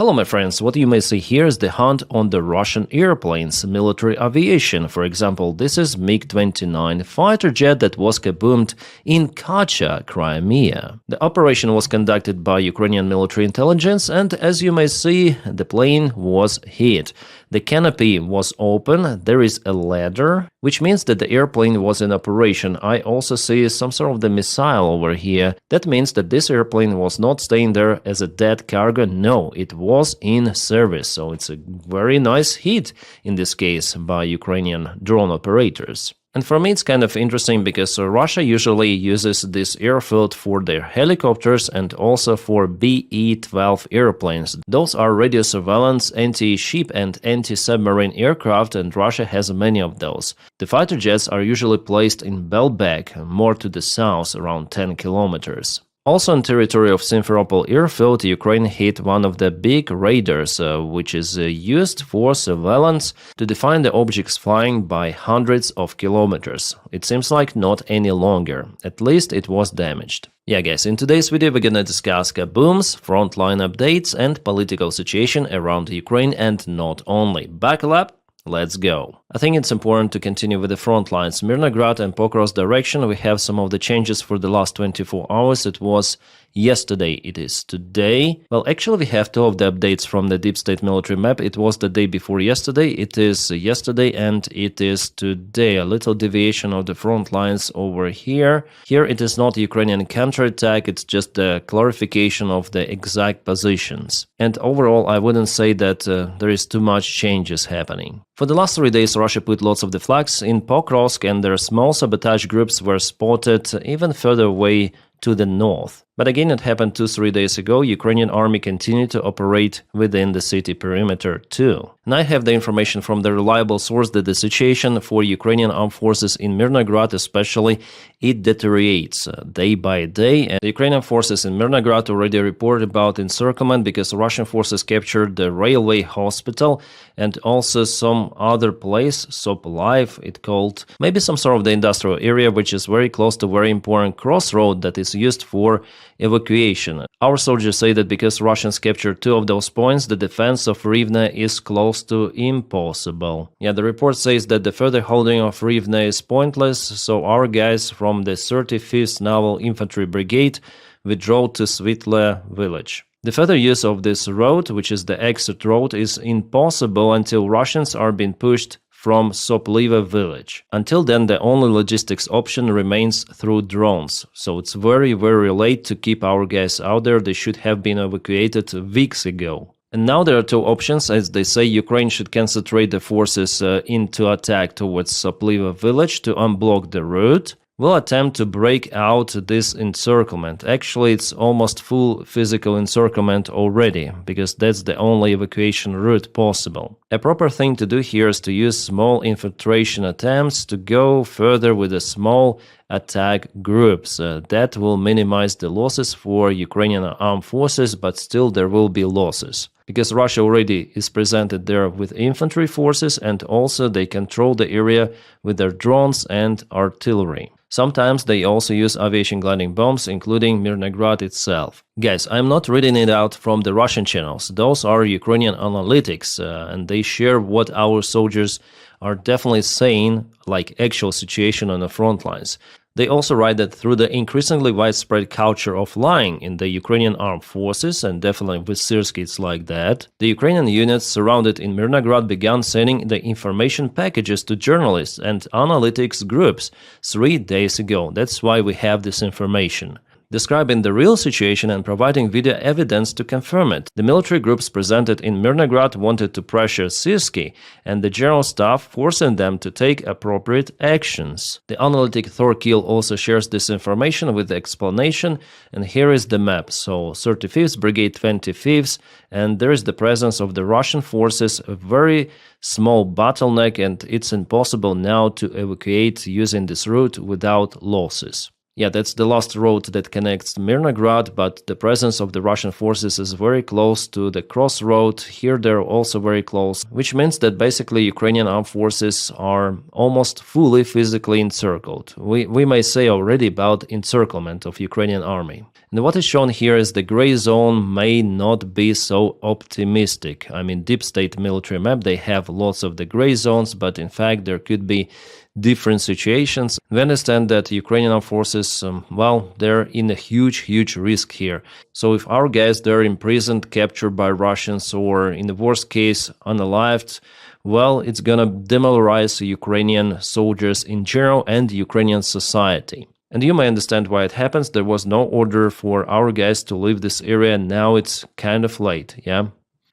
Hello my friends, what you may see here is the hunt on the Russian airplanes, military aviation. For example, this is MiG-29 fighter jet that was kaboomed in Kacha, Crimea. The operation was conducted by Ukrainian military intelligence and as you may see, the plane was hit. The canopy was open, there is a ladder, which means that the airplane was in operation. I also see some sort of the missile over here. That means that this airplane was not staying there as a dead cargo. No, it was in service. So it's a very nice hit in this case by Ukrainian drone operators. And for me it's kind of interesting because Russia usually uses this airfield for their helicopters and also for BE-12 airplanes. Those are radio surveillance, anti-ship and anti-submarine aircraft, and Russia has many of those. The fighter jets are usually placed in Belbek, more to the south, around 10 kilometers. Also on territory of Simferopol airfield, Ukraine hit one of the big radars, which is used for surveillance to define the objects flying by hundreds of kilometers. It seems like not any longer. At least it was damaged. Yeah guys, in today's video we're gonna discuss Kaboom's frontline updates and political situation around Ukraine and not only. Buckle up! Let's go. I think it's important to continue with the front lines. Mirnograd and Pokrovsk direction, we have some of the changes for the last 24 hours. It was yesterday, it is today. Well, actually we have two of the updates from the Deep State military map. It was the day before yesterday, it is yesterday and it is today. A little deviation of the front lines over here. Here it is not Ukrainian counterattack, it's just the clarification of the exact positions. And overall, I wouldn't say that there is too much changes happening. For the last 3 days, Russia put lots of the flags in Pokrovsk and their small sabotage groups were spotted even further away to the north. But again, it happened 2-3 days ago. Ukrainian army continued to operate within the city perimeter too. And I have the information from the reliable source that the situation for Ukrainian armed forces in Mirnograd especially, it deteriorates day by day. And the Ukrainian forces in Mirnograd already report about encirclement because Russian forces captured the railway hospital and also some other place, Sopolive, it called, maybe some sort of the industrial area, which is very close to very important crossroad that is used for evacuation. Our soldiers say that because Russians captured two of those points, the defense of Rivne is close to impossible. Yeah, the report says that the further holding of Rivne is pointless, so our guys from the 35th Naval Infantry Brigade withdraw to Svitle village. The further use of this road, which is the exit road, is impossible until Russians are being pushed from Sopliva village. Until then, the only logistics option remains through drones. So it's very, very late to keep our guys out there. They should have been evacuated weeks ago. And now there are two options. As they say, Ukraine should concentrate the forces into attack towards Sopliva village to unblock the route. We'll attempt to break out this encirclement. Actually, it's almost full physical encirclement already, because that's the only evacuation route possible. A proper thing to do here is to use small infiltration attempts to go further with the small attack groups. That will minimize the losses for Ukrainian armed forces, but still there will be losses. Because Russia already is presented there with infantry forces and also they control the area with their drones and artillery. Sometimes they also use aviation gliding bombs, including Mirnograd itself. Guys, I'm not reading it out from the Russian channels. Those are Ukrainian analytics, and they share what our soldiers are definitely saying, like actual situation on the front lines. They also write that through the increasingly widespread culture of lying in the Ukrainian armed forces, and definitely with Syrsky it's like that, the Ukrainian units surrounded in Mirnograd began sending the information packages to journalists and analytics groups 3 days ago. That's why we have this information. Describing the real situation and providing video evidence to confirm it. The military groups presented in Mirnograd wanted to pressure Syrsky and the general staff, forcing them to take appropriate actions. The analytic Thorkill also shares this information with the explanation, and here is the map. So 35th Brigade 25th, and there is the presence of the Russian forces, a very small bottleneck, and it's impossible now to evacuate using this route without losses. Yeah, that's the last road that connects Mirnograd, but the presence of the Russian forces is very close to the crossroad. Here they're also very close, which means that basically Ukrainian armed forces are almost fully physically encircled. We may say already about encirclement of Ukrainian army. And what is shown here is the gray zone may not be so optimistic. I mean, deep state military map, they have lots of the gray zones, but in fact there could be different situations. We understand that Ukrainian armed forces, well, they're in a huge risk here. So if our guys, they're imprisoned, captured by Russians, or in the worst case, unalived, well, it's gonna demoralize Ukrainian soldiers in general and Ukrainian society. And you may understand why it happens. There was no order for our guys to leave this area. Now it's kind of late, yeah?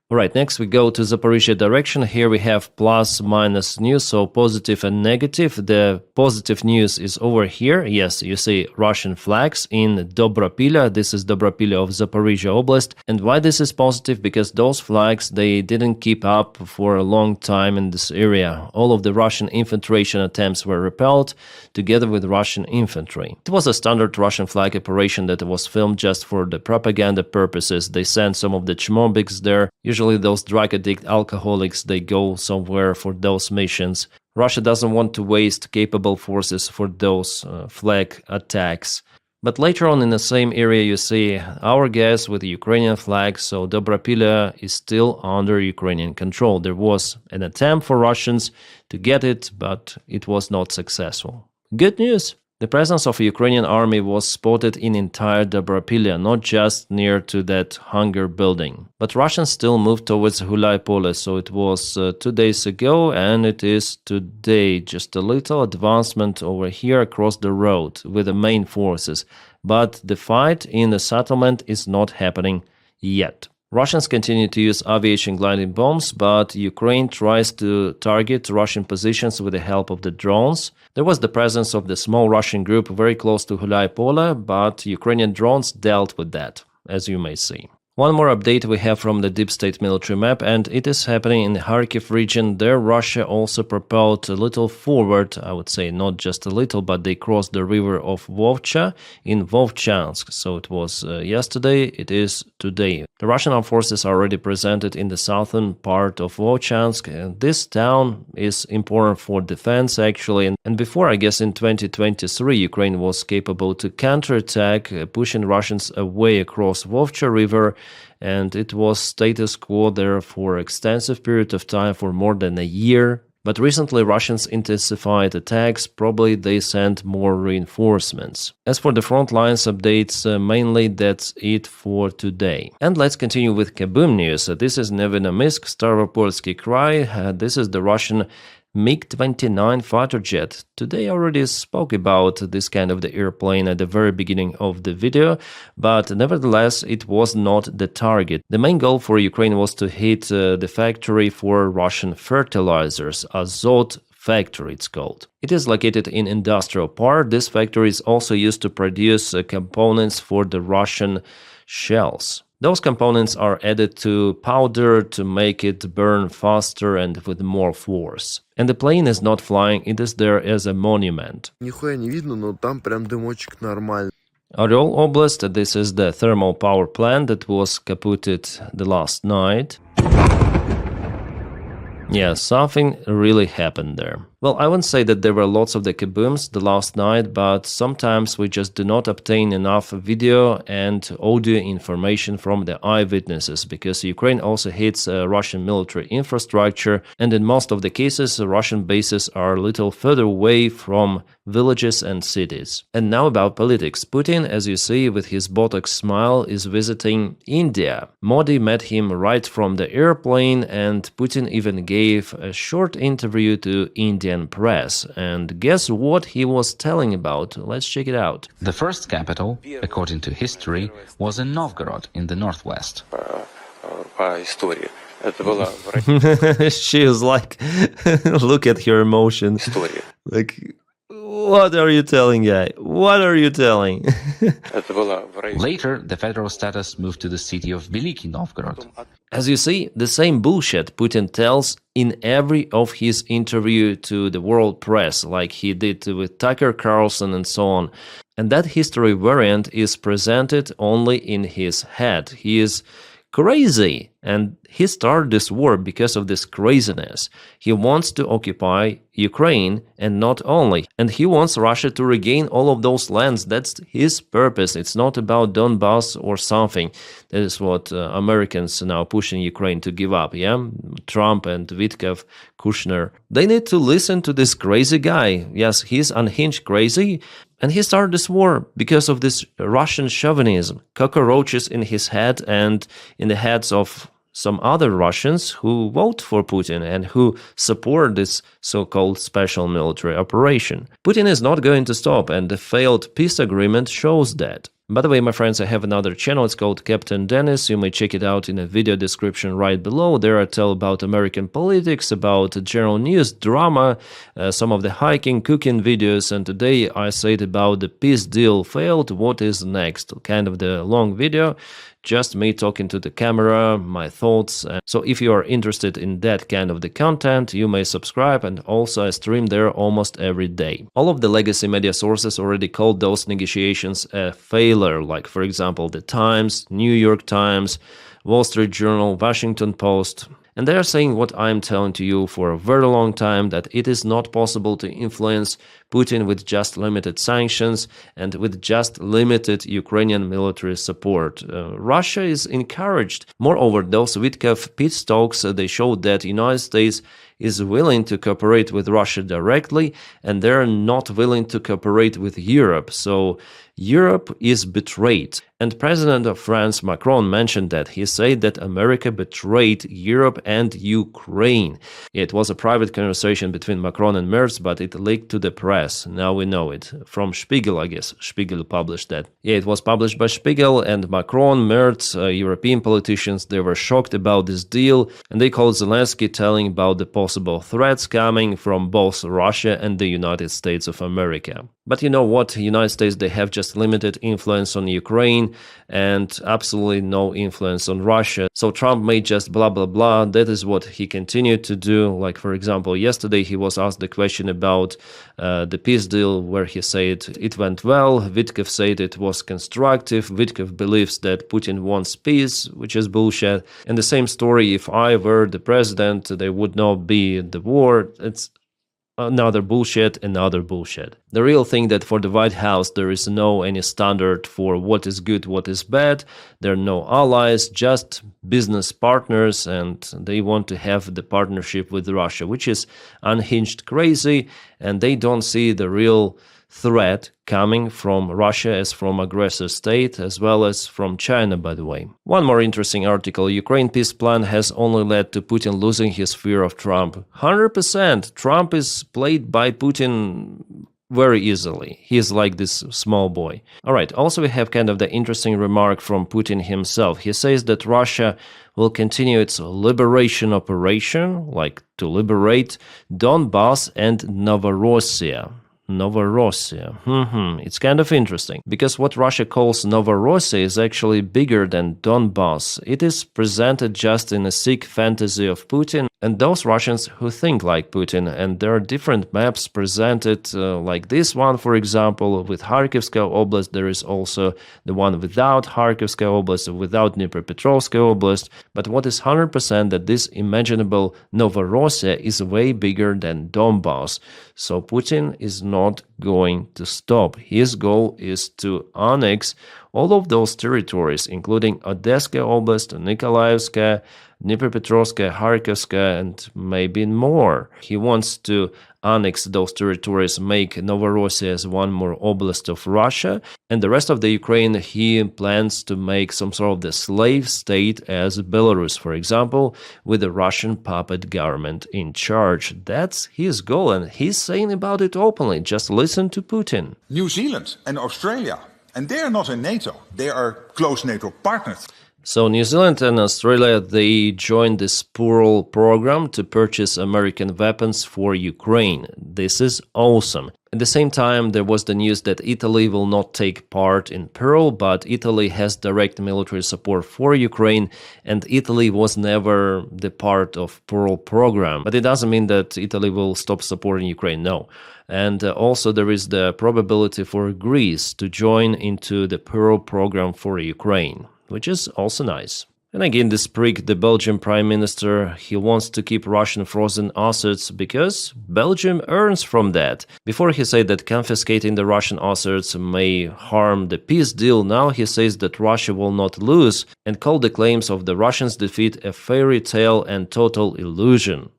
Alright, next we go to Zaporizhia direction. Here we have plus minus news, so positive and negative. The positive news is over here. Yes, you see Russian flags in Dobropilya. This is Dobropilya of Zaporizhia Oblast. And why this is positive? Because those flags, they didn't keep up for a long time in this area. All of the Russian infiltration attempts were repelled together with Russian infantry. It was a standard Russian flag operation that was filmed just for the propaganda purposes. They sent some of the Chmobiks there. Usually those drug addict alcoholics, they go somewhere for those missions. Russia doesn't want to waste capable forces for those flag attacks. But later on in the same area you see our guys with the Ukrainian flag, so Dobropilya is still under Ukrainian control. There was an attempt for Russians to get it, but it was not successful. Good news! The presence of a Ukrainian army was spotted in entire Dobropilya, not just near to that hangar building. But Russians still moved towards Hulaypole, so it was 2 days ago and it is today. Just a little advancement over here across the road with the main forces. But the fight in the settlement is not happening yet. Russians continue to use aviation gliding bombs, but Ukraine tries to target Russian positions with the help of the drones. There was the presence of the small Russian group very close to Hulaypole, but Ukrainian drones dealt with that, as you may see. One more update we have from the deep state military map, and it is happening in the Kharkiv region. There Russia also propelled a little forward, I would say not just a little, but they crossed the river of Vovcha in Vovchansk. So it was yesterday, it is today. The Russian armed forces are already presented in the southern part of Vovchansk, and this town is important for defense actually. And before, I guess in 2023, Ukraine was capable to counterattack, pushing Russians away across Vovcha river, and it was status quo there for extensive period of time, for more than a year. But recently Russians intensified attacks, probably they sent more reinforcements. As for the front lines updates, mainly that's it for today. And let's continue with Kaboom news. This is Nevinomysk, Staropolsky Krai. This is the Russian MiG-29 fighter jet. Today I already spoke about this kind of the airplane at the very beginning of the video, but nevertheless it was not the target. The main goal for Ukraine was to hit the factory for Russian fertilizers, Azot factory it's called. It is located in industrial park. This factory is also used to produce components for the Russian shells. Those components are added to powder to make it burn faster and with more force. And the plane is not flying, it is there as a monument. Нихуя не видно, но там прям дымочек нормальный. Oryol Oblast, this is the thermal power plant that was kaputted the last night. Yeah, something really happened there. Well, I wouldn't say that there were lots of the kabooms the last night, but sometimes we just do not obtain enough video and audio information from the eyewitnesses, because Ukraine also hits Russian military infrastructure, and in most of the cases, Russian bases are a little further away from villages and cities. And now about politics. Putin, as you see with his Botox smile, is visiting India. Modi met him right from the airplane, and Putin even gave a short interview to Indian press. And guess what he was telling about? Let's check it out. The first capital, according to history, was in Novgorod in the northwest. She is like, look at her emotion. Like, what are you telling, guy? What are you telling? Later, the federal status moved to the city of Veliki Novgorod. As you see, the same bullshit Putin tells in every of his interview to the world press, like he did with Tucker Carlson and so on. And that history variant is presented only in his head. He is crazy, and he started this war because of this craziness. He wants to occupy Ukraine, and not only, and he wants Russia to regain all of those lands. That's his purpose. It's not about Donbass or something. That is what Americans are now pushing Ukraine to give up, yeah? Trump and Witkoff, Kushner. They need to listen to this crazy guy. Yes, he's unhinged crazy, and he started this war because of this Russian chauvinism, cockroaches in his head and in the heads of some other Russians who vote for Putin and who support this so-called special military operation. Putin is not going to stop, and the failed peace agreement shows that. By the way, my friends, I have another channel. It's called Captain Dennis. You may check it out in a video description right below. There I tell about American politics, about general news, drama, some of the hiking, cooking videos, and today I said about the peace deal failed. What is next? Kind of the long video. Just me talking to the camera, my thoughts. So if you are interested in that kind of the content, you may subscribe, and also I stream there almost every day. All of the legacy media sources already called those negotiations a failure, like for example the Times, New York Times, Wall Street Journal, Washington Post. And they are saying what I'm telling to you for a very long time, that it is not possible to influence Putin with just limited sanctions and with just limited Ukrainian military support. Russia is encouraged. Moreover, those Witkoff peace talks, they showed that the United States is willing to cooperate with Russia directly, and they're not willing to cooperate with Europe. So Europe is betrayed. And President of France, Macron, mentioned that. He said that America betrayed Europe and Ukraine. It was a private conversation between Macron and Merz, but it leaked to the press. Now we know it. From Spiegel, I guess. Spiegel published that. Yeah, it was published by Spiegel, and Macron, Merz, European politicians, they were shocked about this deal, and they called Zelensky, telling about the possible threats coming from both Russia and the United States of America. But you know what? The United States, they have just limited influence on Ukraine and absolutely no influence on Russia. So Trump made just blah, blah, blah. That is what he continued to do. Like, for example, yesterday he was asked the question about the peace deal, where he said it went well. Witkoff said it was constructive. Witkoff believes that Putin wants peace, which is bullshit. And the same story, if I were the president, there would not be the war. It's another bullshit, another bullshit. The real thing that for the White House there is no any standard for what is good, what is bad. There are no allies, just business partners, and they want to have the partnership with Russia, which is unhinged crazy, and they don't see the real threat coming from Russia as from aggressor state, as well as from China, by the way. One more interesting article: Ukraine peace plan has only led to Putin losing his fear of Trump. 100%. Trump is played by Putin very easily. He is like this small boy. Alright, also we have kind of the interesting remark from Putin himself. He says that Russia will continue its liberation operation, like to liberate Donbass and Novorossiya. Novorossiya. It's kind of interesting, because what Russia calls Novorossiya is actually bigger than Donbass. It is presented just in a sick fantasy of Putin and those Russians who think like Putin, and there are different maps presented, like this one, for example, with Kharkivska Oblast. There is also the one without Kharkivska Oblast, without Dnipropetrovsk Oblast. But what is 100% that this imaginable Novorossiya is way bigger than Donbass. So Putin is not going to stop. His goal is to annex all of those territories, including Odessa Oblast, Nikolaevska, Dnipropetrovsk, Kharkivska, and maybe more. He wants to annex those territories, make Novorossiya as one more oblast of Russia, and the rest of the Ukraine he plans to make some sort of the slave state as Belarus, for example, with the Russian puppet government in charge. That's his goal, and he's saying about it openly. Just listen to Putin. New Zealand and Australia, and they are not in NATO. They are close NATO partners. So New Zealand and Australia, they joined this Pearl program to purchase American weapons for Ukraine. This is awesome. At the same time, there was the news that Italy will not take part in Pearl, but Italy has direct military support for Ukraine, and Italy was never the part of Pearl program. But it doesn't mean that Italy will stop supporting Ukraine, no. And also there is the probability for Greece to join into the Pearl program for Ukraine, which is also nice. And again, this prick, the Belgian Prime Minister, he wants to keep Russian frozen assets because Belgium earns from that. Before he said that confiscating the Russian assets may harm the peace deal, now he says that Russia will not lose and called the claims of the Russians' defeat a fairy tale and total illusion.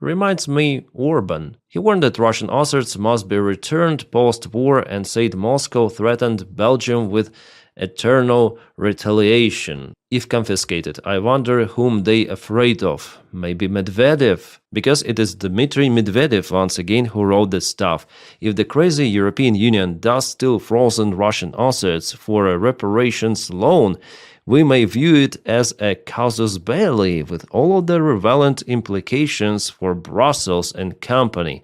Reminds me Orban. He warned that Russian assets must be returned post-war and said Moscow threatened Belgium with eternal retaliation. If confiscated, I wonder whom they afraid of. Maybe Medvedev? Because it is Dmitry Medvedev once again who wrote this stuff. If the crazy European Union does still frozen Russian assets for a reparations loan, we may view it as a casus belli with all of the relevant implications for Brussels and company.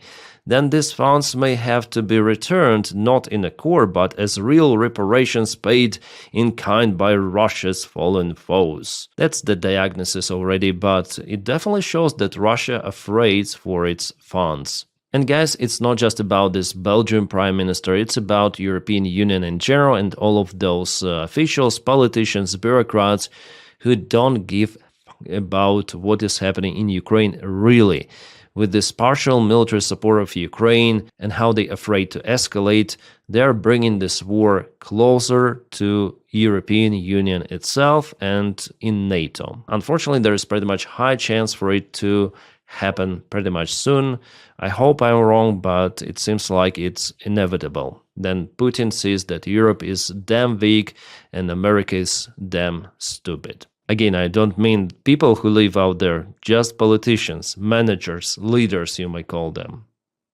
Then these funds may have to be returned not in a core but as real reparations paid in kind by Russia's fallen foes. That's the diagnosis already, but it definitely shows that Russia afraid for its funds. And guys, it's not just about this Belgian Prime Minister, it's about European Union in general and all of those officials, politicians, bureaucrats who don't give about what is happening in Ukraine really. With this partial military support of Ukraine and how they're afraid to escalate, they're bringing this war closer to European Union itself and in NATO. Unfortunately, there is pretty much high chance for it to happen pretty much soon. I hope I'm wrong, but it seems like it's inevitable. Then Putin sees that Europe is damn weak and America is damn stupid. Again, I don't mean people who live out there, just politicians, managers, leaders, you may call them.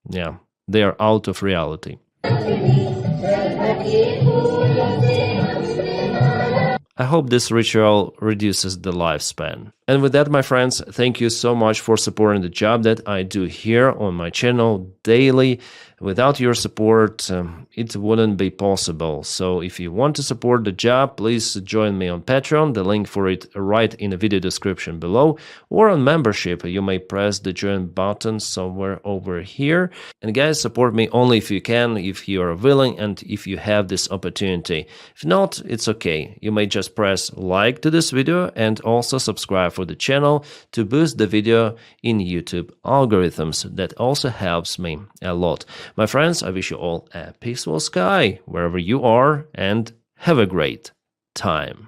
Yeah, they are out of reality. I hope this ritual reduces the lifespan. And with that, my friends, thank you so much for supporting the job that I do here on my channel daily. Without your support, it wouldn't be possible. So if you want to support the job, please join me on Patreon. The link for it right in the video description below. Or on membership, you may press the join button somewhere over here. And guys, support me only if you can, if you are willing, and if you have this opportunity. If not, it's okay. You may just press like to this video and also subscribe for the channel to boost the video in YouTube algorithms. That also helps me a lot. My friends, I wish you all a peaceful sky wherever you are and have a great time.